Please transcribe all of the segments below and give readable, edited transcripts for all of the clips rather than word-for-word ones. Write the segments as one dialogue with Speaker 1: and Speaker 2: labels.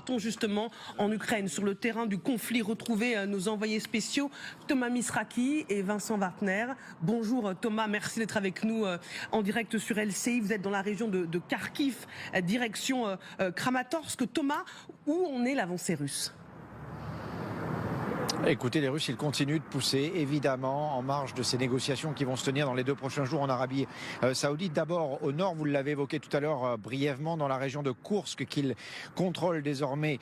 Speaker 1: partons justement en Ukraine, sur le terrain du conflit, retrouver nos envoyés spéciaux Thomas Misraki et Vincent Wartner. Bonjour Thomas, merci d'être avec nous en direct sur LCI. Vous êtes dans la région de Kharkiv, direction Kramatorsk. Thomas, où en est l'avancée russe ?
Speaker 2: Écoutez, les Russes, ils continuent de pousser, évidemment, en marge de ces négociations qui vont se tenir dans les 2 prochains jours en Arabie Saoudite. D'abord, au nord, vous l'avez évoqué tout à l'heure brièvement, dans la région de Koursk, qu'ils contrôlent désormais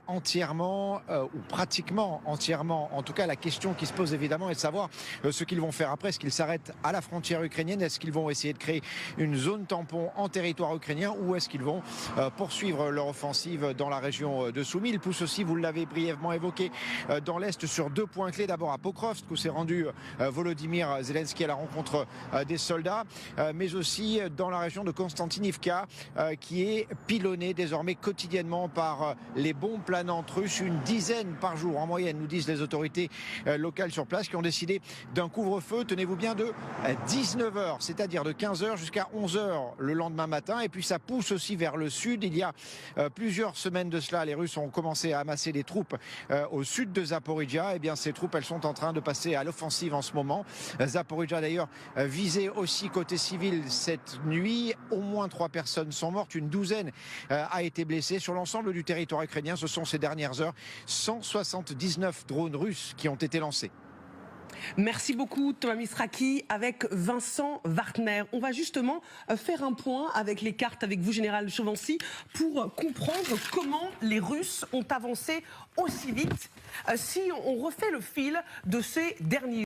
Speaker 2: entièrement, ou pratiquement entièrement. En tout cas, la question qui se pose évidemment est de savoir ce qu'ils vont faire après. Est-ce qu'ils s'arrêtent à la frontière ukrainienne? Est-ce qu'ils vont essayer de créer une zone tampon en territoire ukrainien? Ou est-ce qu'ils vont poursuivre leur offensive dans la région de Soumy? Ils poussent aussi, vous l'avez brièvement évoqué, dans l'est, sur 2 points clés. D'abord à Pokrovsk, où s'est rendu Volodymyr Zelensky à la rencontre des soldats, mais aussi dans la région de Konstantinivka, qui est pilonnée désormais quotidiennement par les bombes planantes russes, une dizaine par jour en moyenne, nous disent les autorités locales sur place, qui ont décidé d'un couvre-feu, tenez-vous bien, de 19h, c'est-à-dire de 15h jusqu'à 11h le lendemain matin. Et puis ça pousse aussi vers le sud. Il y a plusieurs semaines de cela, les Russes ont commencé à amasser des troupes au sud de Zaporijjia. Eh bien, ces troupes, elles sont en train de passer à l'offensive en ce moment. Zaporijjia, d'ailleurs, visé aussi côté civil cette nuit. Au moins 3 personnes sont mortes, une douzaine a été blessée. Sur l'ensemble du territoire ukrainien, ce sont ces dernières heures 179 drones russes qui ont été lancés.
Speaker 1: Merci beaucoup Thomas Misraki avec Vincent Wartner. On va justement faire un point avec les cartes avec vous, Général Chauvency, pour comprendre comment les Russes ont avancé aussi vite. Si on refait le fil de ces derniers